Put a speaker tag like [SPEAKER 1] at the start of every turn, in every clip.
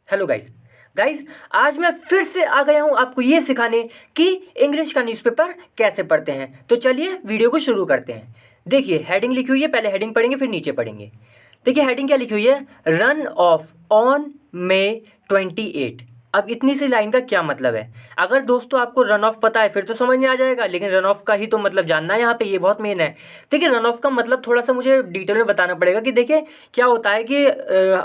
[SPEAKER 1] Hello guys. आज मैं फिर से आ गया हूँ आपको ये सिखाने कि इंग्लिश का न्यूज़पेपर कैसे पढ़ते हैं। तो चलिए वीडियो को शुरू करते हैं। देखिए हेडिंग लिखी हुई है, पहले हेडिंग पढ़ेंगे फिर नीचे पढ़ेंगे। देखिए हेडिंग क्या लिखी हुई है, रन ऑफ ऑन मे 28। अब इतनी सी लाइन का क्या मतलब है? अगर दोस्तों आपको रन ऑफ पता है फिर तो समझ में आ जाएगा, लेकिन रन ऑफ का ही तो मतलब जानना है यहाँ पे, ये बहुत मेन है। देखिए रन ऑफ का मतलब थोड़ा सा मुझे डिटेल में बताना पड़ेगा कि देखिए क्या होता है कि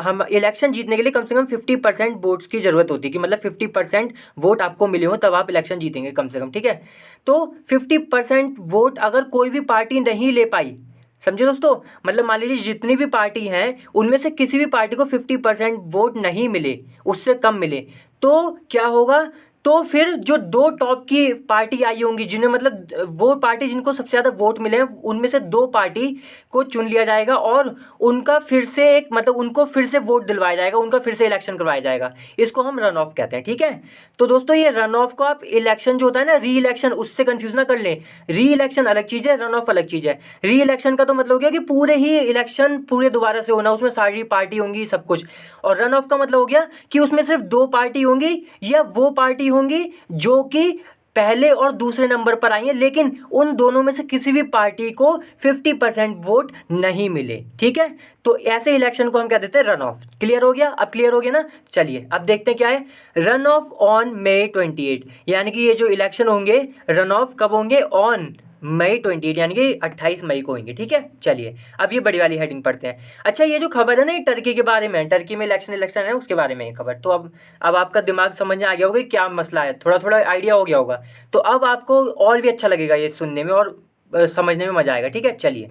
[SPEAKER 1] हम इलेक्शन जीतने के लिए कम से कम 50% वोट्स की ज़रूरत होती है, कि मतलब 50% वोट आपको मिले हो तब आप इलेक्शन जीतेंगे कम से कम, ठीक है। तो 50% वोट अगर कोई भी पार्टी नहीं ले पाई, समझे दोस्तों, मतलब मान लीजिए जितनी भी पार्टी हैं उनमें से किसी भी पार्टी को 50% वोट नहीं मिले, उससे कम मिले, तो क्या होगा, तो फिर जो दो टॉप की पार्टी आई होंगी जिन्हें मतलब वो पार्टी जिनको सबसे ज़्यादा वोट मिले हैं उनमें से दो पार्टी को चुन लिया जाएगा और उनका फिर से एक मतलब उनको फिर से वोट दिलवाया जाएगा, उनका फिर से इलेक्शन करवाया जाएगा। इसको हम रन ऑफ कहते हैं, ठीक है। तो दोस्तों ये रन ऑफ को आप इलेक्शन जो होता है ना, री इलेक्शन, उससे कंफ्यूज ना कर लें। री इलेक्शन अलग चीज़ है, रन ऑफ अलग चीज़ है। री इलेक्शन का तो मतलब हो गया कि पूरे ही इलेक्शन पूरे दोबारा से होना, उसमें सारी पार्टी होंगी सब कुछ। और रन ऑफ का मतलब हो गया कि उसमें सिर्फ दो पार्टी होंगी या वो पार्टी होंगी जो कि पहले और दूसरे नंबर पर आई है, लेकिन उन दोनों में से किसी भी पार्टी को 50% वोट नहीं मिले, ठीक है। तो ऐसे इलेक्शन को हम क्या देते हैं, रन ऑफ। क्लियर हो गया? अब क्लियर हो गया ना। चलिए अब देखते हैं क्या है, रन ऑफ ऑन मे 28, यानी कि ये जो इलेक्शन होंगे रन ऑफ कब होंगे, ऑन मई 28 यानी कि 28 मई को होंगे, ठीक है। चलिए अब ये बड़ी वाली हेडिंग पढ़ते हैं। अच्छा ये जो खबर है ना, ये टर्की के बारे में, टर्की में इलेक्शन है उसके बारे में ये खबर। तो अब आपका दिमाग समझ में आ गया होगा कि क्या मसला है, थोड़ा थोड़ा आइडिया हो गया होगा। तो अब आपको और भी अच्छा लगेगा ये सुनने में और समझने में मज़ा आएगा, ठीक है। चलिए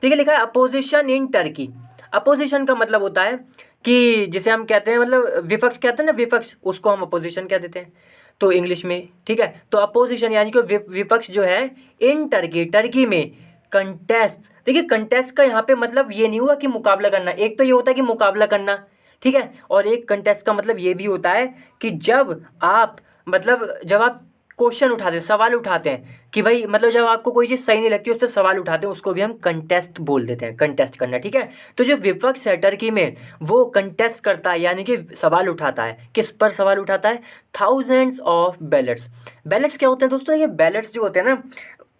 [SPEAKER 1] देखिए लिखा है अपोजिशन इन टर्की। अपोजिशन का मतलब होता है कि जिसे हम कहते हैं मतलब विपक्ष कहते हैं ना, विपक्ष, उसको हम अपोजिशन कह देते हैं तो इंग्लिश में, ठीक है। तो अपोजिशन यानी कि विपक्ष जो है इन टर्की, टर्की में कंटेस्ट। देखिए कंटेस्ट का यहाँ पे मतलब ये नहीं हुआ कि मुकाबला करना, एक तो ये होता है कि मुकाबला करना, ठीक है, और एक कंटेस्ट का मतलब ये भी होता है कि जब आप मतलब जब आप क्वेश्चन उठाते हैं, सवाल उठाते हैं कि भाई मतलब जब आपको कोई चीज़ सही नहीं लगती उस पर सवाल उठाते हैं, उसको भी हम कंटेस्ट बोल देते हैं, कंटेस्ट करना, ठीक है। तो जो विपक्ष है टर्की में वो कंटेस्ट करता है, यानी कि सवाल उठाता है। किस पर सवाल उठाता है? Thousands of ballets. बैलेट्स क्या होते हैं दोस्तों? ये बैलेट्स जो होते हैं ना,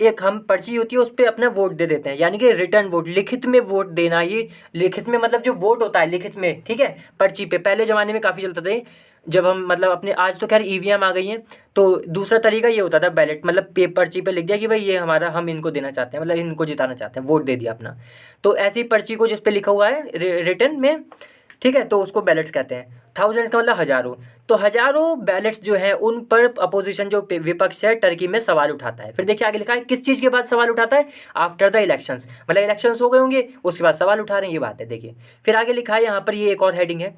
[SPEAKER 1] एक हम पर्ची होती है उस पर अपना वोट दे देते हैं, यानी कि रिटर्न वोट, लिखित में वोट देना। ये लिखित में मतलब जो वोट होता है लिखित में, ठीक है, पर्ची पे। पहले ज़माने में काफ़ी चलता था जब हम मतलब अपने, आज तो खैर ईवीएम आ गई हैं, तो दूसरा तरीका ये होता था बैलेट, मतलब पर्ची पे लिख दिया कि भाई ये हमारा, हम इनको देना चाहते हैं, मतलब इनको जिताना चाहते हैं, वोट दे दिया अपना। तो ऐसी पर्ची को जिस पे लिखा हुआ है रिटर्न में, ठीक है, तो उसको बैलेट्स कहते हैं। थाउजेंड का मतलब हज़ारों। तो हज़ारों बैलेट्स जो हैं उन पर अपोजिशन जो विपक्ष है टर्की में सवाल उठाता है। फिर देखिए आगे लिखा है किस चीज़ के बाद सवाल उठाता है, आफ्टर द इलेक्शंस, मतलब इलेक्शंस हो गए होंगे उसके बाद सवाल उठा रहे हैं, ये बात है। देखिए फिर आगे लिखा है यहाँ पर, ये एक और हेडिंग है,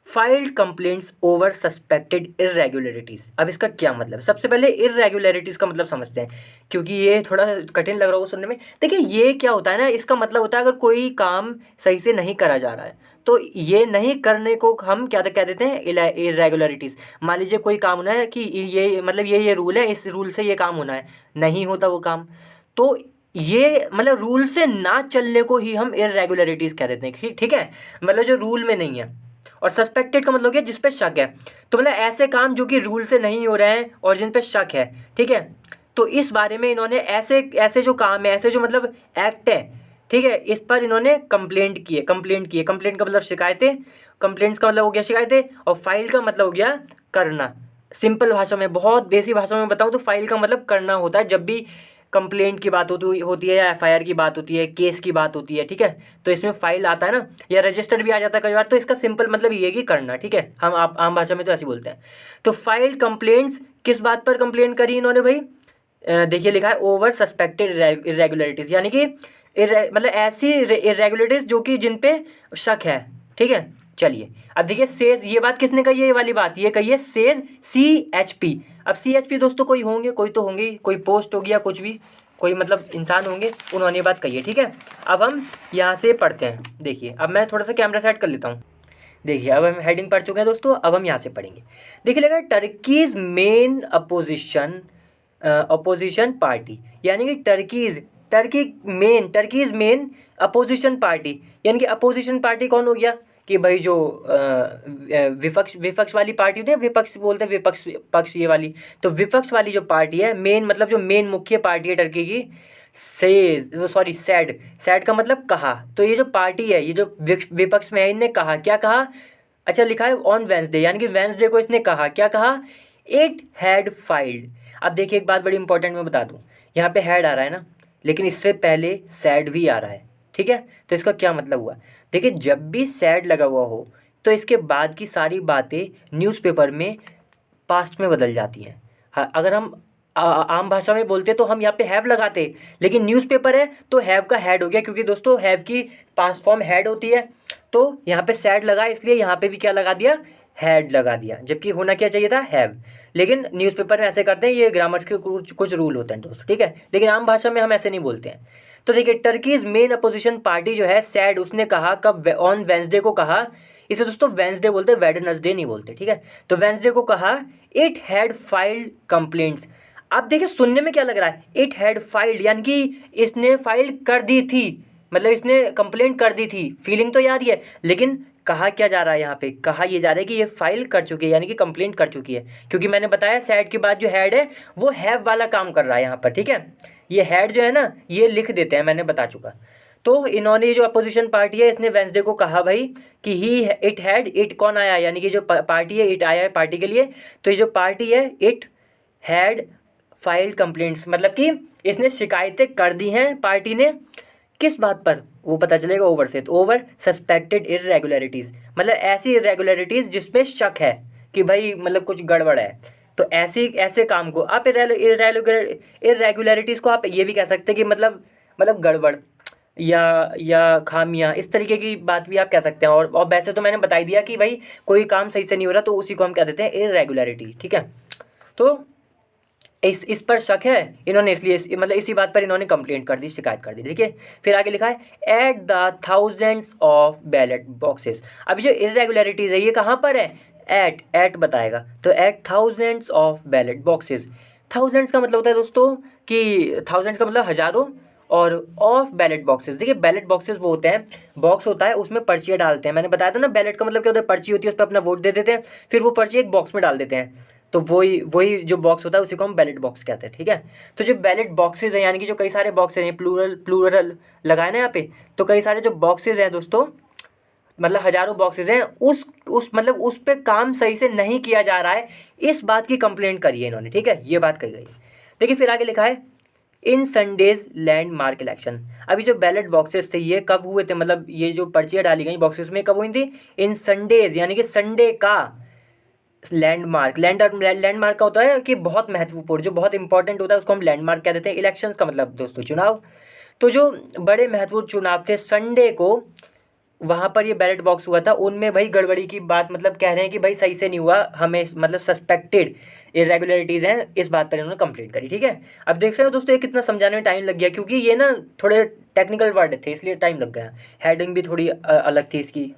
[SPEAKER 1] filed complaints over suspected irregularities. अब इसका क्या मतलब? सबसे पहले इरेगुलरिटीज़ का मतलब समझते हैं, क्योंकि ये थोड़ा कठिन लग रहा होगा सुनने में। देखिए ये क्या होता है ना, इसका मतलब होता है अगर कोई काम सही से नहीं करा जा रहा है तो ये नहीं करने को हम क्या कह देते हैं, इरेगुलरिटीज़। मान लीजिए कोई काम होना है कि ये मतलब ये रूल है, इस रूल से ये काम होना है, नहीं होता वो काम, तो ये मतलब रूल से ना चलने को ही हम इरेगुलरिटीज़ कह देते हैं, ठीक है, मतलब जो रूल में नहीं है। और सस्पेक्टेड का मतलब क्या, जिस पे शक है, तो मतलब ऐसे काम जो कि रूल से नहीं हो रहे हैं और जिन पे शक है, ठीक है। तो इस बारे में इन्होंने ऐसे ऐसे जो काम है, ऐसे जो मतलब एक्ट है, ठीक है, इस पर इन्होंने कंप्लेंट का मतलब शिकायतें, कंप्लेंट्स का मतलब हो गया शिकायतें, और फाइल का मतलब हो गया करना। सिंपल भाषा में, बहुत देसी भाषा में बताऊँ तो फाइल का मतलब करना होता है जब भी कंप्लेंट की बात होती है या एफआईआर की बात होती है, केस की बात होती है, ठीक है। तो इसमें फाइल आता है ना, या रजिस्टर भी आ जाता है कई बार, तो इसका सिंपल मतलब ये है कि करना, ठीक है। हम आप आम भाषा में तो ऐसे बोलते हैं। तो फाइल्ड कंप्लेंट्स, किस बात पर कंप्लेंट करी इन्होंने भाई? देखिए लिखा है ओवर सस्पेक्टेड इरेगुलरिटीज़, यानी कि मतलब ऐसी इरेगुलरिटीज़ जो कि जिन पे शक है, ठीक है। चलिए अब देखिए सेज, ये बात किसने कही है, ये वाली बात ये कही है सेज CHP। अब CHP दोस्तों कोई होंगे, कोई तो होंगे, कोई पोस्ट होगी या कुछ भी, कोई मतलब इंसान होंगे, उन्होंने ये बात कही है, ठीक है। अब हम यहाँ से पढ़ते हैं। देखिए अब मैं थोड़ा सा कैमरा सेट कर लेता हूँ। देखिए अब हम हेडिंग पढ़ चुके हैं दोस्तों, अब हम यहाँ से पढ़ेंगे। देखिए लगा टर्कीज मेन अपोजिशन पार्टी, यानी कि टर्कीज मेन अपोजिशन पार्टी, यानी कि अपोजिशन पार्टी कौन हो गया, कि भाई जो विपक्ष वाली पार्टी होती है, विपक्ष बोलते हैं, विपक्ष पक्ष ये वाली, तो विपक्ष वाली जो पार्टी है, मेन मतलब जो मेन मुख्य पार्टी है टर्की की, सैड, सैड का मतलब कहा। तो ये जो पार्टी है, ये जो विपक्ष में है, इनने कहा, क्या कहा, अच्छा लिखा है ऑन वेंसडे, यानी कि वेंसडे को इसने कहा, क्या कहा, इट हैड फाइल्ड। अब देखिए एक बात बड़ी इंपॉर्टेंट मैं बता दूं, यहाँ पे हैड आ रहा है ना, लेकिन इससे पहले सैड भी आ रहा है, ठीक है। तो इसका क्या मतलब हुआ, देखिए जब भी सैड लगा हुआ हो तो इसके बाद की सारी बातें न्यूज़पेपर में पास्ट में बदल जाती हैं। हाँ, अगर हम आम भाषा में बोलते तो हम यहाँ पे हैव लगाते, लेकिन न्यूज़पेपर है तो हैव का हैड हो गया, क्योंकि दोस्तों हैव की पास्ट फॉर्म हैड होती है। तो यहाँ पे सैड लगा, इसलिए यहाँ पे भी क्या लगा दिया, हैड लगा दिया, जबकि होना क्या चाहिए था, हैव। लेकिन न्यूज़पेपर में ऐसे करते हैं, ये ग्रामर के कुछ रूल होते हैं दोस्तों, ठीक है। लेकिन आम भाषा में हम ऐसे नहीं बोलते हैं। तो देखिए टर्कीज मेन अपोजिशन पार्टी जो है सैड, उसने कहा कब, ऑन वेंसडे को कहा, इसे दोस्तों वेंसडे बोलते हैं, वेडनेसडे नहीं बोलते, ठीक है। तो वेंसडे को कहा इट हैड फाइल्ड कंप्लेंट्स। अब देखिए सुनने में क्या लग रहा है, इट हैड फाइल्ड, यानी कि इसने फाइल कर दी थी, मतलब इसने कंप्लेंट कर दी थी, फीलिंग तो यार है, लेकिन कहा क्या जा रहा है यहाँ पे, कहा ये जा रहा है कि ये फाइल कर चुकी है, यानी कि कंप्लेंट कर चुकी है, क्योंकि मैंने बताया सैड के बाद जो हैड है वो हैव वाला काम कर रहा है यहाँ पर, ठीक है। ये हैड जो है ना, ये लिख देते हैं, मैंने बता चुका। तो इन्होंने जो अपोजिशन पार्टी है, इसने वेंसडे को कहा भाई कि ही इट हैड, इट कौन आया, यानी कि जो पार्टी है, इट आया है पार्टी के लिए। तो ये जो पार्टी है, इट हैड फाइल्ड कंप्लेंट्स, मतलब कि इसने शिकायतें कर दी हैं पार्टी ने, किस बात पर, वो पता चलेगा ओवर से, तो ओवर सस्पेक्टेड इरेगुलरिटीज़, मतलब ऐसी इरेगुलरिटीज़ जिसमें शक है कि भाई मतलब कुछ गड़बड़ है। तो ऐसे काम को आप इरेगुलरिटीज़ को आप ये भी कह सकते हैं कि मतलब गड़बड़ या खामियां, इस तरीके की बात भी आप कह सकते हैं। और वैसे तो मैंने बता ही दिया कि भाई कोई काम सही से नहीं हो रहा तो उसी को हम कह देते हैं इरेगुलरिटी, ठीक है। तो इस पर शक है इन्होंने, इसलिए मतलब इसी बात पर इन्होंने कंप्लेंट कर दी, शिकायत कर दी। देखिए फिर आगे लिखा है at the thousands of ballot boxes. अभी जो इरेगुलरिटीज़ है ये कहाँ पर है, एट बताएगा, तो at thousands of ballot boxes. Thousands का मतलब होता है दोस्तों कि थाउजेंड्स का मतलब हज़ारों, और ऑफ बैलेट बॉक्सेस, देखिए बैलेट बॉक्सेस वो होते हैं, बॉक्स होता है उसमें पर्चियाँ डालते हैं, मैंने बताया था ना, बैलेट का मतलब क्या होता है, पर्ची होती है, उस पर अपना वोट दे देते हैं, फिर वो पर्ची एक बॉक्स में डाल देते हैं, तो वही जो बॉक्स होता है उसी को हम बैलेट बॉक्स कहते हैं, ठीक है। तो जो बैलेट बॉक्सेस हैं, यानी कि जो कई सारे बॉक्सेस हैं, प्लूरल लगाए ना यहाँ पे, तो कई सारे जो बॉक्सेस हैं दोस्तों, मतलब हज़ारों बॉक्सेस हैं, उस पे काम सही से नहीं किया जा रहा है, इस बात की कंप्लेंट करी है इन्होंने, ठीक है, ये बात कही गई। देखिए फिर आगे लिखा है इन संडेज लैंडमार्क इलेक्शन। अभी जो बैलेट बॉक्सेस थे ये कब हुए थे, मतलब ये जो पर्चियाँ डाली गई बॉक्सेस में कब हुई थी, इन संडेज, यानी कि संडे का लैंडमार्क का होता है कि बहुत महत्वपूर्ण, जो बहुत इंपॉर्टेंट होता है उसको हम लैंडमार्क कह देते हैं। इलेक्शंस का मतलब दोस्तों चुनाव। तो जो बड़े महत्वपूर्ण चुनाव थे संडे को, वहाँ पर ये बैलेट बॉक्स हुआ था, उनमें भाई गड़बड़ी की बात, मतलब कह रहे हैं कि भाई सही से नहीं हुआ, हमें मतलब सस्पेक्टेड इरेगुलरिटीज़ हैं, इस बात पर इन्होंने कंप्लेंट करी, ठीक है। अब देख रहे हो दोस्तों ये कितना समझाने में टाइम लग गया, क्योंकि ये ना थोड़े टेक्निकल वर्ड थे इसलिए टाइम लग गया, हेडिंग भी थोड़ी अलग थी इसकी।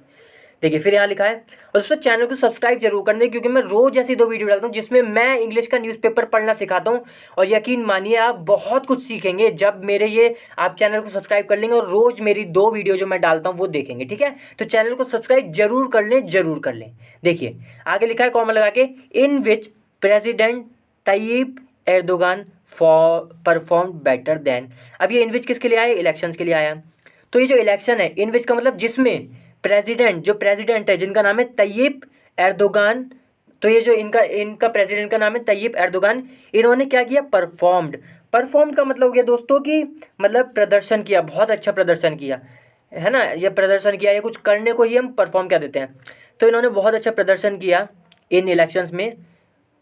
[SPEAKER 1] देखिए फिर यहाँ लिखा है, और दोस्तों चैनल को सब्सक्राइब जरूर कर दें, क्योंकि मैं रोज़ ऐसी 2 वीडियो डालता हूँ जिसमें मैं इंग्लिश का न्यूज़पेपर पढ़ना सिखाता हूँ, और यकीन मानिए आप बहुत कुछ सीखेंगे जब मेरे ये आप चैनल को सब्सक्राइब कर लेंगे और रोज़ मेरी 2 वीडियो जो मैं डालता हूँ वो देखेंगे, ठीक है। तो चैनल को सब्सक्राइब जरूर कर लें। देखिए आगे लिखा है कॉमा लगा के, in which president Tayyip Erdogan perform better than. अब ये इन विच किसके लिए आया, इलेक्शंस के लिए आया। तो ये जो इलेक्शन है, इन विच का मतलब जिसमें प्रेसिडेंट है जिनका नाम है तय्यिप एर्दोगान, तो ये जो इनका प्रेसिडेंट का नाम है तय्यिप एर्दोगान, इन्होंने क्या किया, परफॉर्म्ड का मतलब हो गया दोस्तों कि मतलब प्रदर्शन किया, बहुत अच्छा प्रदर्शन किया, है ना, ये प्रदर्शन किया, ये कुछ करने को ही हम परफॉर्म कह देते हैं। तो इन्होंने बहुत अच्छा प्रदर्शन किया इन इलेक्शंस में।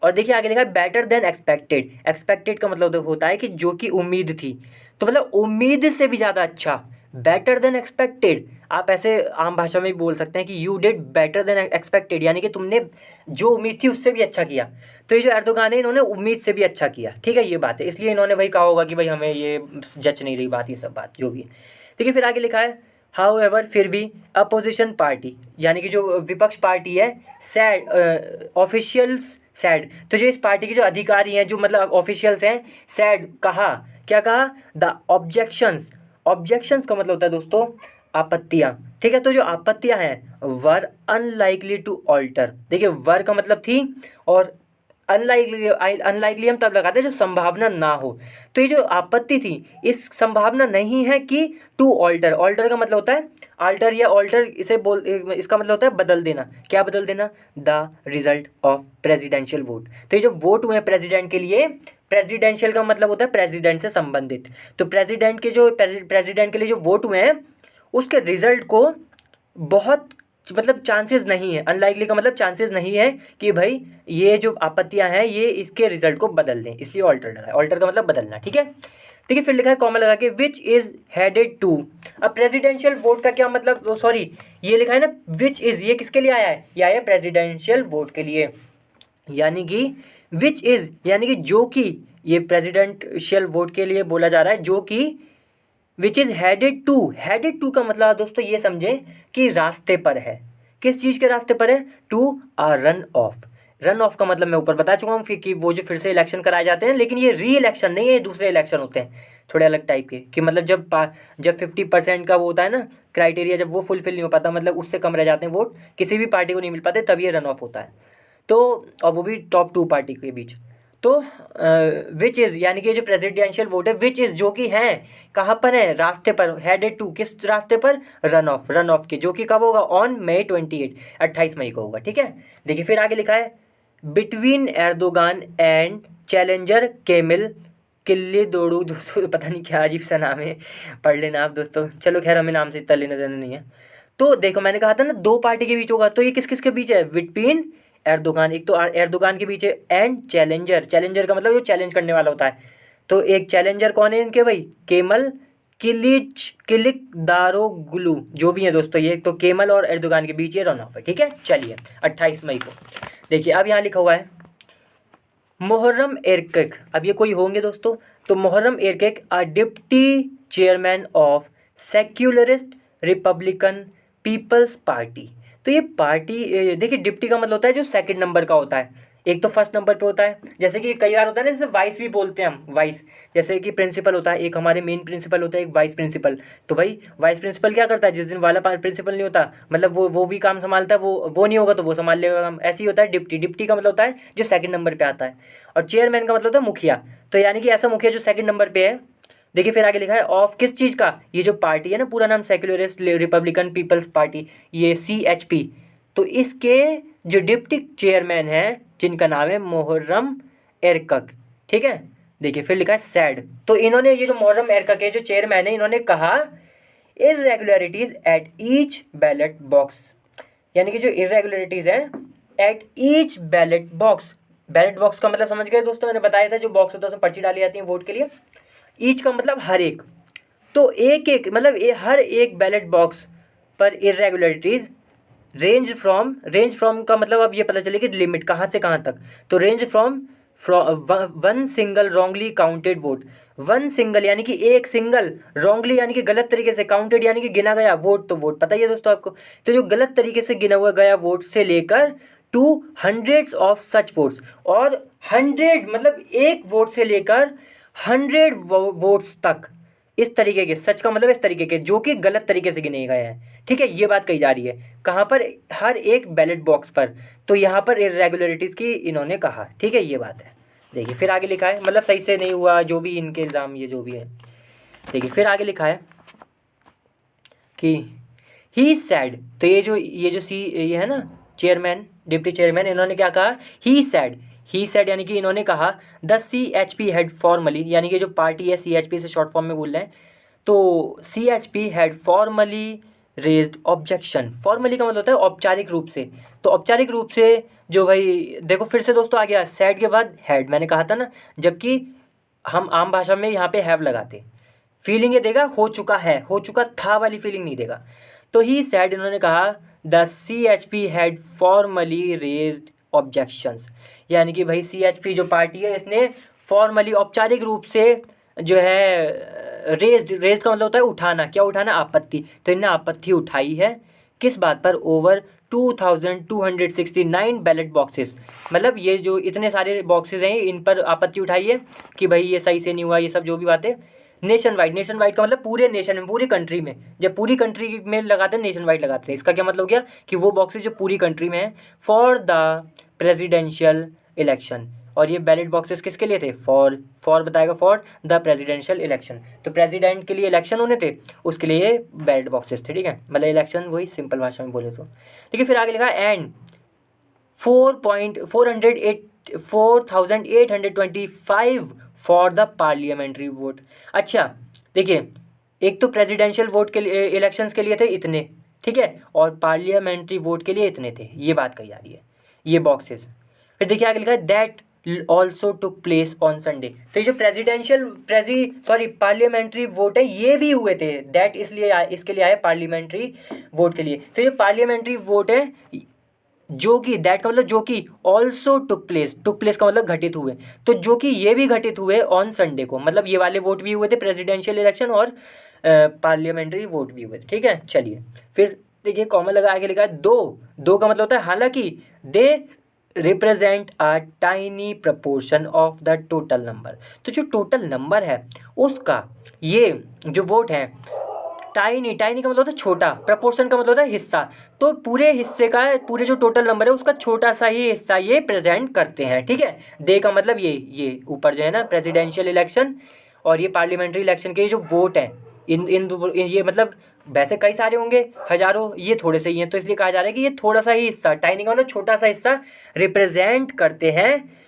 [SPEAKER 1] और देखिए आगे लिखा है बेटर देन एक्सपेक्टेड का मतलब होता है कि जो कि उम्मीद थी, तो मतलब उम्मीद से भी ज़्यादा अच्छा, बेटर देन एक्सपेक्टेड। आप ऐसे आम भाषा में भी बोल सकते हैं कि you did better than expected, यानी कि तुमने जो उम्मीद थी उससे भी अच्छा किया। तो ये जो एर्दोगान है इन्होंने उम्मीद से भी अच्छा किया, ठीक है, ये बात है, इसलिए इन्होंने भाई कहा होगा कि भाई हमें ये जच नहीं रही बात, ये सब बात जो भी है। देखिए फिर आगे लिखा है हाउएवर, फिर भी अपोजिशन पार्टी, यानी कि जो विपक्ष पार्टी है, सैड ऑफिशियल्स सैड, तो जो इस पार्टी के जो अधिकारी हैं, जो मतलब ऑफिशियल्स हैं, सैड कहा, क्या कहा, द ऑब्जेक्शंस का मतलब होता है दोस्तों आपत्तियाँ, ठीक है। तो जो आपत्तियाँ हैं वर अनलाइकली टू ऑल्टर, देखिए वर का मतलब थी और अनलाइकली हम तब लगाते हैं जो संभावना ना हो। तो ये जो आपत्ति थी इस संभावना नहीं है कि टू ऑल्टर, ऑल्टर का मतलब होता है आल्टर या ऑल्टर, इसका मतलब होता है बदल देना। क्या बदल देना? The result of presidential vote. तो ये जो वोट हुए प्रेसिडेंट के लिए, प्रेसिडेंशियल का मतलब होता है प्रेसिडेंट से संबंधित, तो प्रेसिडेंट के लिए जो वोट हुए हैं उसके रिजल्ट को बहुत मतलब चांसेस नहीं है, अनलाइकली का मतलब चांसेस नहीं है कि भाई ये जो आपत्तियां हैं ये इसके रिजल्ट को बदल दें, इसलिए ऑल्टर लगा है। ऑल्टर का मतलब बदलना, ठीक है। देखिए फिर लिखा है कॉमा लगा के विच इज हेडेड टू। अब प्रेसिडेंशियल वोट का क्या मतलब, सॉरी ये लिखा है ना विच इज, ये किसके लिए आया है? ये आया प्रेसिडेंशियल वोट के लिए, यानी कि विच इज यानी कि जो कि, ये प्रेसिडेंशियल वोट के लिए बोला जा रहा है जो कि which is headed to. Headed to का मतलब दोस्तों ये समझें कि रास्ते पर है। किस चीज़ के रास्ते पर है? To a run off. Run off का मतलब मैं ऊपर बता चुका हूँ फिर कि वो जो फिर से इलेक्शन कराए जाते हैं, लेकिन ये री इलेक्शन नहीं है, ये दूसरे इलेक्शन होते हैं थोड़े अलग टाइप के, कि मतलब जब 50% का वो होता है ना क्राइटेरिया, जब वो फुलफिल नहीं हो पाता, मतलब उससे कम रह जाते हैं वोट, किसी भी पार्टी को नहीं मिल पाते, तब ये रन ऑफ होता है। तो और वो भी टॉप 2 पार्टी के बीच। तो विच इज़ यानी कि जो प्रेसिडेंशियल वोट है विच इज़ जो कि हैं कहाँ पर है? रास्ते पर। हेडेड टू किस रास्ते पर? रन ऑफ, रन ऑफ के, जो कि कब होगा? ऑन May 28, 28 मई को होगा, ठीक है। देखिए फिर आगे लिखा है between Erdogan and challenger camel किल्ली दोड़ू। दोस्तों पता नहीं क्या अजीब सा नाम है, पढ़ लेना आप दोस्तों, चलो खैर हमें नाम से इतना लेना देना नहीं है। तो देखो मैंने कहा था ना 2 पार्टी के बीच होगा, तो ये किस किस के बीच है? बिटवीन एर्दोगान, एक तो एर्दोगान के बीचे, एंड चैलेंजर। चैलेंजर का मतलब जो चैलेंज करने वाला होता है। तो एक चैलेंजर कौन है इनके भाई? केमल किलिक दारोगुलू, जो भी है दोस्तों ये, तो केमल और एर्दोगान के बीच ये रन ऑफ है, ठीक है। चलिए 28 मई को देखिए, अब यहाँ लिखा हुआ है मुहर्रम एरकक। अब ये कोई होंगे दोस्तों, तो Muharrem Erkek a deputy chairman of secularist Republican People's Party. तो ये पार्टी देखिए डिप्टी का मतलब होता है जो सेकंड नंबर का होता है, एक तो फर्स्ट नंबर पे होता है। जैसे कि कई बार होता है ना, जैसे वाइस भी बोलते हैं हम, वाइस, जैसे कि प्रिंसिपल होता है, एक हमारे मेन प्रिंसिपल होता है, एक वाइस प्रिंसिपल। तो भाई वाइस प्रिंसिपल क्या करता है? जिस दिन वाला प्रिंसिपल नहीं होता, मतलब वो भी काम संभालता है, वो नहीं होगा तो वो संभाल लेगा काम, ऐसे ही होता है डिप्टी। डिप्टी का मतलब होता है जो सेकंड नंबर पे आता है, और चेयरमैन का मतलब होता है मुखिया। तो यानी कि ऐसा मुखिया जो सेकंड नंबर पे है। देखिए फिर आगे लिखा है ऑफ किस चीज़ का? ये जो पार्टी है ना, पूरा नाम सेक्युलरिस्ट रिपब्लिकन पीपल्स पार्टी, ये CHP। तो इसके जो डिप्टी चेयरमैन है जिनका नाम है मुहर्रम एरकक, ठीक है। देखिए फिर लिखा है सैड। तो इन्होंने, ये जो मुहर्रम एरकक है जो चेयरमैन है, इन्होंने कहा irregularities at each ballot box, यानी कि जो इरेगुलरिटीज है at each ballot box. Ballot box का मतलब समझ गए दोस्तों, मैंने बताया था जो बॉक्स होता है उसमें पर्ची डाली जाती है वोट के लिए। ईच का मतलब हर एक, तो एक एक मतलब हर एक बैलेट बॉक्स पर इरेगुलरिटीज रेंज फ्रॉम का मतलब अब ये पता चले कि लिमिट कहाँ से कहाँ तक। तो range from one single wrongly counted vote. One single यानी कि एक सिंगल, रॉन्गली यानी कि गलत तरीके से, काउंटेड यानी कि गिना गया, वोट तो वोट पता ही है दोस्तों आपको। तो जो गलत तरीके से गिना हुआ गया वोट से लेकर to hundreds of such votes, और 100 मतलब एक वोट से लेकर 100 वोट्स तक, इस तरीके के, सच का मतलब इस तरीके के जो कि गलत तरीके से गिने गए हैं, ठीक है। ये बात कही जा रही है कहाँ पर? हर एक बैलेट बॉक्स पर। तो यहाँ पर इरेगुलरिटीज़ की इन्होंने कहा, ठीक है, ये बात है। देखिए फिर आगे लिखा है, मतलब सही से नहीं हुआ जो भी इनके इल्ज़ाम, ये जो भी है। देखिए फिर आगे लिखा है कि ही सैड। तो ये जो ये है ना चेयरमैन, डिप्टी चेयरमैन, इन्होंने क्या कहा? ही सैड यानी कि इन्होंने कहा द CHP हैड फॉर्मली, यानी कि जो पार्टी है CHP से शॉर्ट फॉर्म में बोल रहे हैं, तो CHP had formally raised objection. Formally का मतलब होता है औपचारिक रूप से। तो औपचारिक रूप से जो भाई, देखो फिर से दोस्तों आ गया सैड के बाद हैड, मैंने कहा था ना, जबकि हम आम भाषा में यहाँ पे हैव लगाते, फीलिंग ये देगा हो चुका है, हो चुका था वाली फीलिंग नहीं देगा। तो ही सैड, इन्होंने कहा the CHP had formally raised objections, यानी कि भाई CHP जो पार्टी है इसने फॉर्मली औपचारिक रूप से जो है रेज्ड का मतलब होता है उठाना, क्या उठाना? आपत्ति। तो इन्होंने आपत्ति उठाई है किस बात पर? ओवर 2269 बैलेट बॉक्सेस, मतलब ये जो इतने सारे बॉक्सेस हैं इन पर आपत्ति उठाई है कि भाई ये सही से नहीं हुआ, ये सब जो भी बातें। नेशन वाइड का मतलब पूरे नेशन में, पूरी कंट्री में, जब पूरी कंट्री में लगाते हैं नेशन वाइड लगाते हैं। इसका क्या मतलब हो गया कि वो बॉक्सेस जो पूरी कंट्री में है फॉर द प्रेसिडेंशियल इलेक्शन। और ये बैलेट बॉक्सेस किसके लिए थे? फॉर बताएगा फॉर द प्रेसिडेंशियल इलेक्शन, तो प्रेसिडेंट के लिए इलेक्शन होने थे, उसके लिए बैलेट बॉक्सेस थे, ठीक है। मतलब इलेक्शन वही सिंपल भाषा में बोले तो, ठीक है। फिर आगे लिखा and 4,825 for the parliamentary vote. अच्छा देखिए, एक तो प्रेसिडेंशियल वोट के लिए इलेक्शंस के लिए थे इतने, ठीक है, और पार्लियामेंट्री वोट के लिए इतने थे, ये बात कही जा रही है, ये बॉक्सेस। फिर देखिए आगे लिखा है that also took place on Sunday. तो ये जो पार्लियामेंट्री वोट है ये भी हुए थे, दैट इसलिए इसके लिए आए पार्लियामेंट्री वोट के लिए। तो ये पार्लियामेंट्री वोट है जो कि, दैट का मतलब जो कि, ऑल्सो टुक प्लेस का मतलब घटित हुए, तो जो कि ये भी घटित हुए ऑन संडे को, मतलब ये वाले वोट भी हुए थे प्रेसिडेंशियल इलेक्शन और पार्लियामेंट्री वोट भी हुए थे, ठीक है। चलिए फिर देखिए कॉमा लगा आगे लिखा है दो का मतलब होता है हालांकि, they represent a tiny proportion of the total number. तो जो टोटल नंबर है उसका ये जो वोट है, टाइनी का मतलब होता है छोटा, प्रपोर्शन का मतलब होता है हिस्सा, तो पूरे हिस्से का, पूरे जो टोटल नंबर है उसका छोटा सा ही हिस्सा ये प्रेजेंट करते हैं, ठीक है। दे का मतलब ये ऊपर जो है ना प्रेसिडेंशियल इलेक्शन और ये पार्लियामेंट्री इलेक्शन के जो वोट हैं, ये मतलब वैसे कई सारे होंगे हजारों, ये थोड़े से ही हैं, तो इसलिए कहा जा रहा है कि ये थोड़ा सा ही हिस्सा, टाइनी का मतलब छोटा सा हिस्सा रिप्रेजेंट करते हैं।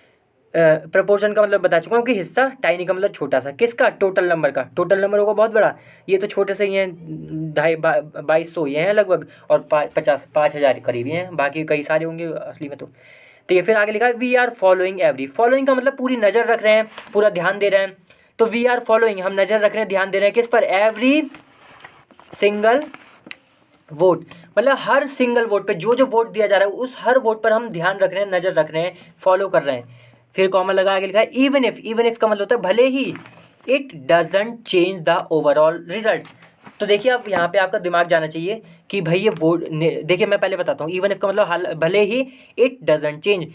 [SPEAKER 1] प्रपोर्शन का मतलब बता चुका हूँ कि हिस्सा, टाइनी का मतलब छोटा सा, किसका? टोटल नंबर का। टोटल नंबर होगा बहुत बड़ा, ये तो छोटे से ही हैं, 2200 ये हैं लगभग, और 5,000 करीब ही हैं, बाकी कई सारे होंगे असली में। तो ये फिर आगे लिखा है we are following every, following का मतलब पूरी नज़र रख रहे हैं, पूरा ध्यान दे रहे हैं, तो वी आर फॉलोइंग हम नज़र रख रहे हैं, ध्यान दे रहे हैं किस पर? एवरी सिंगल वोट, मतलब हर सिंगल वोट पे जो वोट दिया जा रहा है उस हर वोट पर हम ध्यान रख रहे हैं, नज़र रख रहे हैं, फॉलो कर रहे हैं। फिर कॉमा लगा आगे लिखा है इवन इफ का मतलब होता है भले ही, it doesn't change the overall result. तो देखिए अब यहाँ पे आपका दिमाग जाना चाहिए कि भाई ये वोट, देखिए मैं पहले बताता हूँ, इवन इफ का मतलब भले ही, इट डजंट चेंज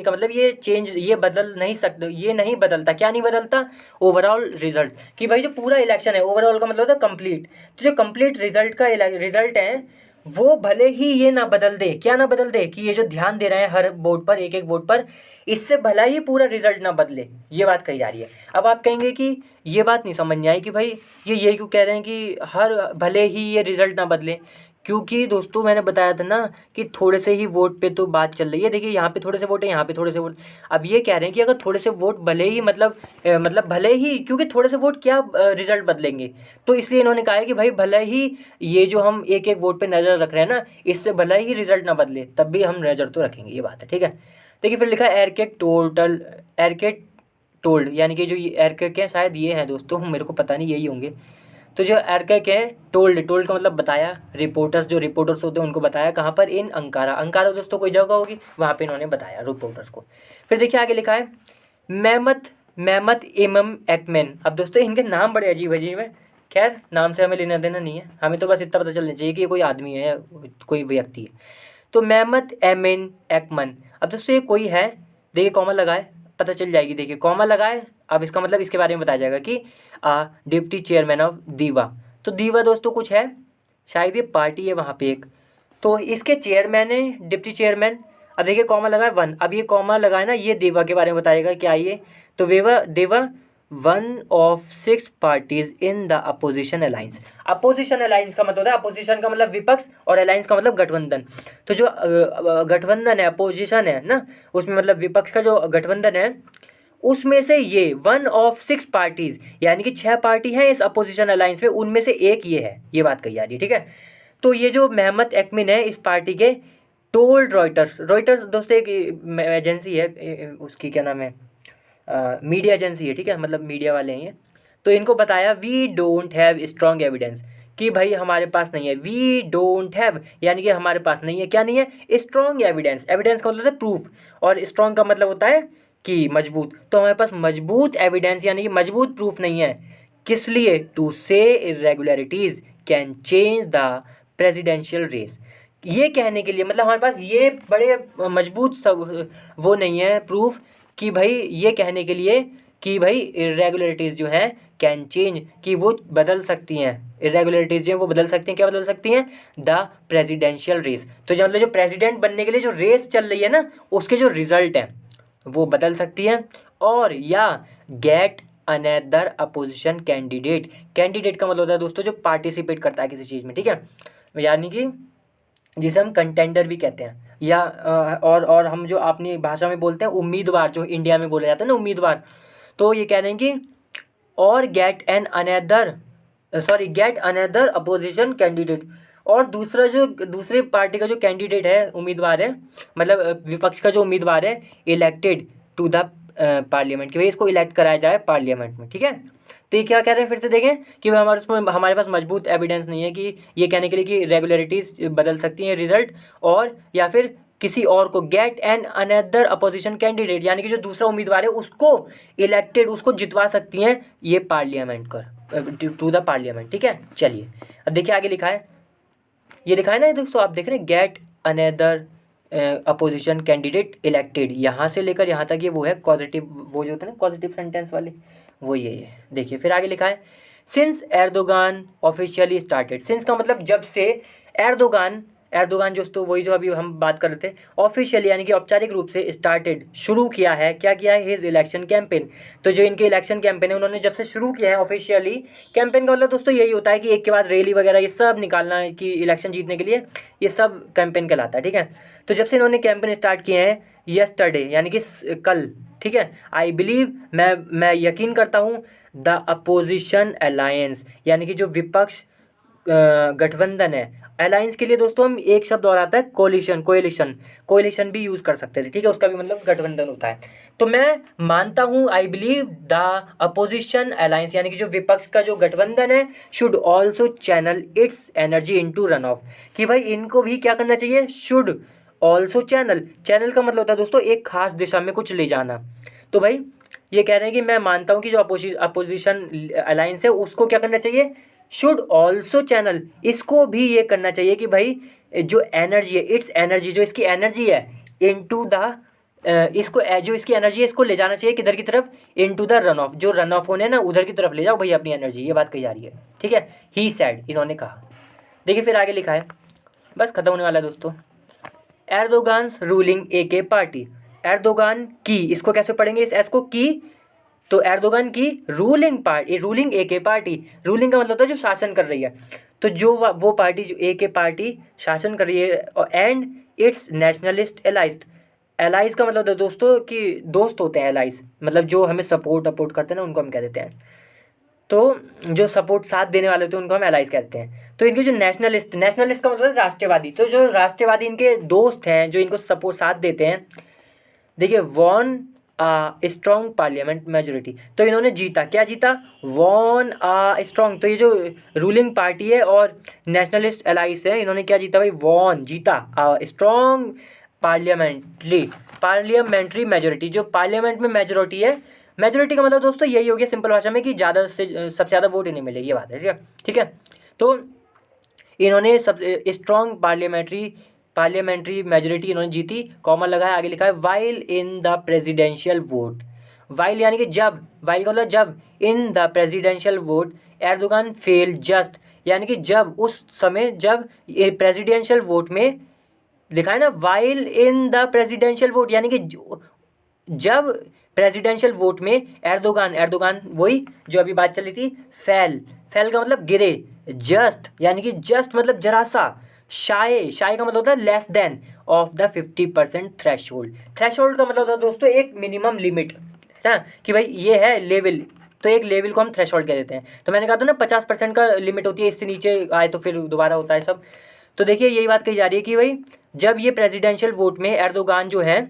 [SPEAKER 1] का मतलब ये बदल नहीं सकते, ये नहीं बदलता, क्या नहीं बदलता? ओवरऑल रिजल्ट, कि भाई जो पूरा इलेक्शन है, ओवरऑल का मतलब होता है कंप्लीट, तो जो कंप्लीट रिजल्ट है वो भले ही ये ना बदल दे, क्या ना बदल दे? कि ये जो ध्यान दे रहे हैं हर वोट पर, एक एक वोट पर, इससे भला ही पूरा रिजल्ट ना बदले, ये बात कही जा रही है। अब आप कहेंगे कि ये बात नहीं समझ में आई कि भाई ये क्यों कह रहे हैं कि हर भले ही ये रिजल्ट ना बदले, क्योंकि दोस्तों मैंने बताया था ना कि थोड़े से ही वोट पे तो बात चल रही है। देखिए यहाँ पे थोड़े से वोट है, यहाँ पे थोड़े से वोट, अब ये कह रहे हैं कि अगर थोड़े से वोट भले ही मतलब भले ही, क्योंकि थोड़े से वोट क्या रिजल्ट बदलेंगे, तो इसलिए इन्होंने कहा है कि भाई भले ही ये जो हम एक एक वोट पे नज़र रख रहे हैं ना, इससे भले ही रिजल्ट ना बदले, तब भी हम नज़र तो रखेंगे, ये बात है, ठीक है। देखिए फिर लिखा है एरकेट टोल्ड, यानी कि जो ये एरकेट हैं शायद ये हैं दोस्तों, मेरे को पता नहीं, यही होंगे। तो जो एरकेट हैं, टोल्ड का मतलब बताया, रिपोर्टर्स होते हैं उनको बताया, कहाँ पर? इन अंकारा दोस्तों कोई जगह होगी, वहाँ पे इन्होंने बताया रिपोर्टर्स को। फिर देखिए आगे लिखा है मेमत इमम एक्मेन। अब दोस्तों इनके नाम बड़े अजीब हैं, खैर नाम से हमें लेना देना नहीं है, हमें तो बस इतना पता चलना चाहिए कि ये कोई आदमी है या कोई व्यक्ति है। तो मेमत एमिन एक्मन, अब दोस्तों ये कोई है, देखिए कॉमा लगाए, पता चल जाएगी, देखिए कॉमा लगाए, अब इसका मतलब इसके बारे में बताया जाएगा कि डिप्टी चेयरमैन ऑफ दीवा। तो दीवा दोस्तों कुछ है, शायद ये पार्टी है वहाँ पे एक, तो इसके चेयरमैन है, डिप्टी चेयरमैन। अब देखिए कॉमा लगाए 1, अब ये कॉमा लगाए ना, ये देवा के बारे में बताएगा क्या ये, तो देवा 1 of 6 parties in the opposition alliance. Opposition alliance का मतलब होता है, अपोजिशन का मतलब विपक्ष और अलायंस का मतलब गठबंधन। तो जो गठबंधन है, अपोजिशन है ना, उसमें मतलब विपक्ष का जो गठबंधन है, उसमें से ये 1 ऑफ 6 पार्टीज, यानी कि 6 पार्टी हैं इस अपोजिशन अलायंस में, उनमें से एक ये है, ये बात कही जा रही है, ठीक है। तो ये जो मेहमत एक्मिन है इस पार्टी के, टोल्ड रॉयटर्स दोस्तों एक एजेंसी है, उसकी क्या नाम है, मीडिया एजेंसी है, ठीक है, मतलब मीडिया वाले हैं ये। तो इनको बताया we don't have strong evidence, कि भाई हमारे पास नहीं है, वी डोंट हैव यानी कि हमारे पास नहीं है, क्या नहीं है? Strong evidence. एविडेंस का मतलब है प्रूफ, और स्ट्रॉन्ग का मतलब होता है कि मजबूत, तो हमारे पास मजबूत एविडेंस यानी कि मजबूत प्रूफ नहीं है, किस लिए? To say irregularities can change the presidential race, ये कहने के लिए, मतलब हमारे पास ये बड़े मजबूत सब वो नहीं है प्रूफ, कि भाई ये कहने के लिए कि भाई इरेगुलरिटीज़ जो हैं कैन चेंज, कि वो बदल सकती हैं, इरेगुलरिटीज जो हैं वो बदल सकती हैं, क्या बदल सकती हैं, द प्रेसिडेंशियल रेस। तो जो मतलब जो प्रेसिडेंट बनने के लिए जो रेस चल रही है ना, उसके जो रिजल्ट हैं वो बदल सकती हैं। और या get another opposition candidate, candidate का मतलब होता है दोस्तों जो पार्टिसिपेट करता है किसी चीज़ में, ठीक है, यानी कि जिसे हम कंटेंडर भी कहते हैं, या और हम जो अपनी भाषा में बोलते हैं उम्मीदवार, जो इंडिया में बोला जाता है ना उम्मीदवार। तो ये कह रहे हैं कि और गेट अनदर अपोजिशन कैंडिडेट, और दूसरा जो दूसरे पार्टी का जो कैंडिडेट है, उम्मीदवार है, मतलब विपक्ष का जो उम्मीदवार है, इलेक्टेड टू द पार्लियामेंट, कि भाई इसको इलेक्ट कराया जाए पार्लियामेंट में, ठीक है। तो ये क्या कह रहे हैं, फिर से देखें कि हमारे पास मजबूत एविडेंस नहीं है कि ये कहने के लिए कि रेगुलरिटीज बदल सकती हैं रिजल्ट, और या फिर किसी और को get an another opposition candidate, यानी कि जो दूसरा उम्मीदवार है उसको इलेक्टेड, उसको जितवा सकती हैं ये पार्लियामेंट कर टू द पार्लियामेंट, ठीक है। चलिए अब देखिए आगे लिखा है, ये लिखा है ना दोस्तों, आप देख रहे हैं get another opposition candidate elected, यहाँ से लेकर यहाँ तक ये वो है पॉजिटिव, वो जो होता है ना पॉजिटिव सेंटेंस वाले, वो ये है। देखिए फिर आगे लिखा है, since Erdogan officially started, since का मतलब जब से, एर्दोगान जो तो वही जो अभी हम बात कर रहे थे, ऑफिशियली यानी कि औपचारिक रूप से स्टार्टेड शुरू किया है, क्या किया है, हिज इलेक्शन कैंपेन। तो जो इनके इलेक्शन कैंपेन है उन्होंने जब से शुरू किया है ऑफिशियली, कैंपेन का मतलब दोस्तों यही होता है कि एक के बाद रैली वगैरह ये सब निकालना है कि इलेक्शन जीतने के लिए, ये सब कैंपेन कहलाता है, ठीक है। तो जब से इन्होंने कैंपेन स्टार्ट किए हैं यस्टरडे यानी कि कल, ठीक है, आई बिलीव, मैं यकीन करता हूँ, द अपोजिशन अलायंस यानी कि जो विपक्ष गठबंधन है, अलायंस के लिए दोस्तों हम एक शब्द और आता है कोएलिशन भी यूज़ कर सकते थे, ठीक है, उसका भी मतलब गठबंधन होता है। तो मैं मानता हूँ, I believe the opposition alliance यानी कि जो विपक्ष का जो गठबंधन है, should also channel it's energy into run of, कि भाई इनको भी क्या करना चाहिए, शुड ऑल्सो चैनल का मतलब होता है दोस्तों एक खास दिशा में कुछ ले जाना। तो भाई ये कह रहे हैं कि मैं मानता हूँ कि जो अपोजिशन अलायंस है उसको क्या करना चाहिए, शुड ऑल्सो चैनल, इसको भी ये करना चाहिए कि भाई जो एनर्जी है, इट्स एनर्जी, जो इसकी एनर्जी है, इनटू द इसको जो इसकी एनर्जी है इसको ले जाना चाहिए किधर की तरफ, इनटू द रन ऑफ, जो रन ऑफ होने ना उधर की तरफ ले जाओ भाई अपनी एनर्जी, ये बात कही जा रही है, ठीक है, ही सैड, इन्होंने कहा। देखिए फिर आगे लिखा है, बस खत्म होने वाला है दोस्तों, Erdogan ruling AK party, Erdogan की, इसको कैसे पढ़ेंगे इस एस को, की, तो एर्दोगान की रूलिंग AK पार्टी, रूलिंग का मतलब होता है जो शासन कर रही है, तो जो वो पार्टी जो AK पार्टी शासन कर रही है, एंड इट्स नेशनलिस्ट एलाइज का मतलब होता है दोस्तों कि दोस्त होते हैं, एलाइज मतलब जो हमें सपोर्ट करते हैं ना उनको हम कह देते हैं, तो जो सपोर्ट साथ देने वाले होते हैं उनको हम एलाइज कहते हैं। तो इनके जो नेशनलिस्ट का मतलब राष्ट्रवादी, तो जो राष्ट्रवादी इनके दोस्त हैं जो इनको सपोर्ट साथ देते हैं, देखिए वॉन स्ट्रॉन्ग पार्लियामेंट मेजोरिटी, तो इन्होंने जीता, क्या जीता, वॉन स्ट्रॉन्ग, तो ये जो रूलिंग पार्टी है और नेशनलिस्ट एलाइज है इन्होंने क्या जीता भाई, वॉन जीता स्ट्रॉन्ग पार्लियामेंट्री मेजोरिटी, जो पार्लियामेंट में मेजोरिटी है, मेजोरिटी का मतलब दोस्तों यही हो गया सिंपल भाषा में कि ज़्यादा से सबसे ज़्यादा वोट इन्हें मिले, ये बात है, ठीक है। तो इन्होंने सब स्ट्रॉन्ग पार्लियामेंट्री मेजोरिटी इन्होंने जीती, कॉमा लगाया, आगे लिखा है while in the presidential vote, while यानी कि जब, वाइल का मतलब जब, in the presidential vote Erdogan fail just, यानी कि जब, उस समय जब प्रेसिडेंशियल वोट में लिखा है ना, while in the presidential vote यानी कि जब प्रेसिडेंशियल वोट में एर्दोगान वही जो अभी बात चली थी, फेल का मतलब गिरे, जस्ट यानी कि जस्ट मतलब जरा सा, शाय का मतलब होता है less than of the 50% threshold का मतलब होता है दोस्तों एक मिनिमम लिमिट है कि भाई ये है लेवल, तो एक लेवल को हम थ्रेशोल्ड कह देते हैं। तो मैंने कहा था ना 50% का लिमिट होती है, इससे नीचे आए तो फिर दोबारा होता है सब। तो देखिए यही बात कही जा रही है कि भाई जब ये प्रेसिडेंशियल वोट में एर्दोगान जो है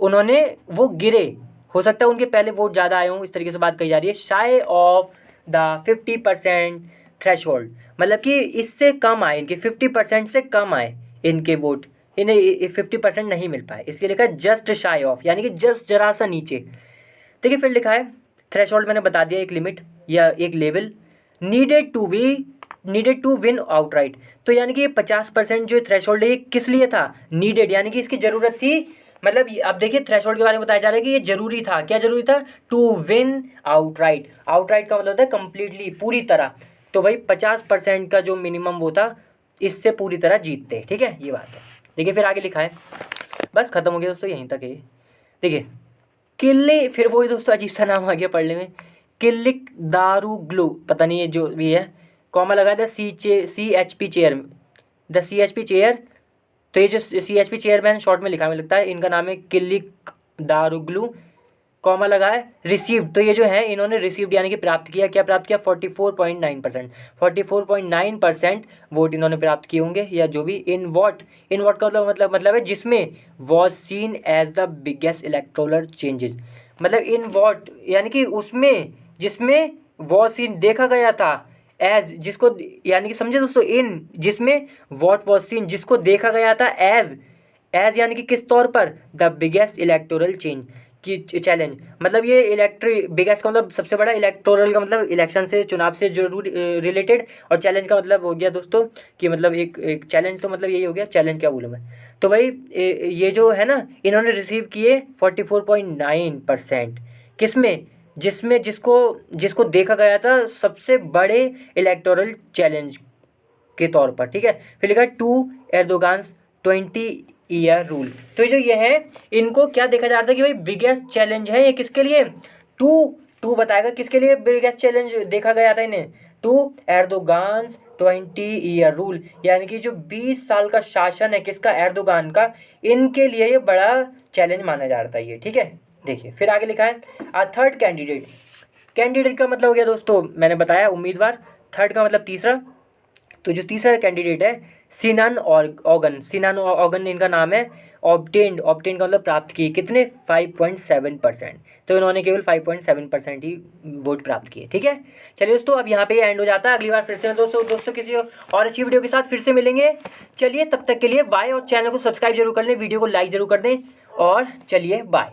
[SPEAKER 1] उन्होंने वो गिरे, हो सकता है उनके पहले वोट ज़्यादा आए हों, इस तरीके से बात कही जा रही है, शाय ऑफ द 50% थ्रेशोल्ड, मतलब कि इससे कम आए, इनके 50% से कम आए इनके वोट, इन्हें 50% नहीं मिल पाए, इसलिए लिखा है जस्ट शाय ऑफ यानी कि जस्ट जरा सा नीचे। देखिए फिर लिखा है थ्रेशोल्ड मैंने बता दिया, एक लिमिट या एक level, needed to win outright, तो यानी कि 50% जो थ्रेशोल्ड है किस लिए था, नीडेड यानी कि इसकी ज़रूरत थी मतलब अब देखिए थ्रेशोल्ड के बारे में बताया जा रहा है कि ये जरूरी था। क्या जरूरी था? To win outright. आउटराइट का मतलब होता है कंप्लीटली, पूरी तरह। तो भाई 50% का जो मिनिमम वो था, इससे पूरी तरह जीतते। ठीक है, ये बात है। देखिए फिर आगे लिखा है, बस खत्म हो गया दोस्तों, यहीं तक है। देखिए किल्ले, फिर वही दोस्तों अजीब सा नाम आ गया पढ़ने में, किल्लिक दारुग्लू, पता नहीं ये जो भी है, कॉमा लगा था CHP chair, the CHP chair. तो ये जो CHP चेयरमैन शॉर्ट में लिखा है लगता है, इनका नाम है किल्लिक दारुग्लू, कॉमा लगा है रिसीव्ड। तो ये जो है इन्होंने रिसीव्ड यानी कि प्राप्त किया। क्या प्राप्त किया? 44.9%। 44.9% वोट इन्होंने प्राप्त किए होंगे, या जो भी। इन वॉट का मतलब है जिसमें was seen as the biggest electoral changes. मतलब इन वॉट यानी कि उसमें जिसमें वॉज सीन देखा गया था, एज जिसको, यानी कि समझे दोस्तों, इन जिसमें वॉट वॉज सीन जिसको देखा गया था, एज यानी कि किस तौर पर? द बिगेस्ट इलेक्टोरल चेंज की चैलेंज। मतलब ये बिगेस्ट का मतलब सबसे बड़ा, इलेक्टोरल का मतलब इलेक्शन से, चुनाव से जरूर रिलेटेड, और चैलेंज का मतलब हो गया दोस्तों कि मतलब एक चैलेंज, तो मतलब यही हो गया चैलेंज, क्या बोलूँ मैं। तो भाई ये जो है ना, इन्होंने रिसीव किए 44.9%। किसमें? जिसमें जिसको देखा गया था सबसे बड़े इलेक्टोरल चैलेंज के तौर पर। ठीक है, फिर लिखा है टू एर्दोगान्स 20 ईयर रूल। तो जो ये है, इनको क्या देखा जा रहा था कि भाई बिगेस्ट चैलेंज है ये किसके लिए? टू बताएगा किसके लिए बिगेस्ट चैलेंज देखा गया था इन्हें? टू एर्दोगान्स 20 ईयर रूल, यानी कि जो 20 साल का शासन है किसका? एर्दोगान का। इनके लिए ये बड़ा चैलेंज माना जा रहा था ये। ठीक है, देखिए फिर आगे लिखा है अ थर्ड कैंडिडेट। कैंडिडेट का मतलब हो गया दोस्तों, मैंने बताया उम्मीदवार। थर्ड का मतलब तीसरा। तो जो तीसरा कैंडिडेट है सिनान ऑगन, सिनान ऑगन इनका नाम है। ऑब्टेन का मतलब प्राप्त किए कितने? 5.7%। तो इन्होंने केवल 5.7% ही वोट प्राप्त किए। ठीक है, चलिए दोस्तों अब यहाँ पे एंड हो जाता है। अगली बार फिर से दोस्तों किसी और अच्छी वीडियो के साथ फिर से मिलेंगे। चलिए तब तक के लिए बाय, और चैनल को सब्सक्राइब जरूर कर लें, वीडियो को लाइक जरूर कर दें, और चलिए बाय।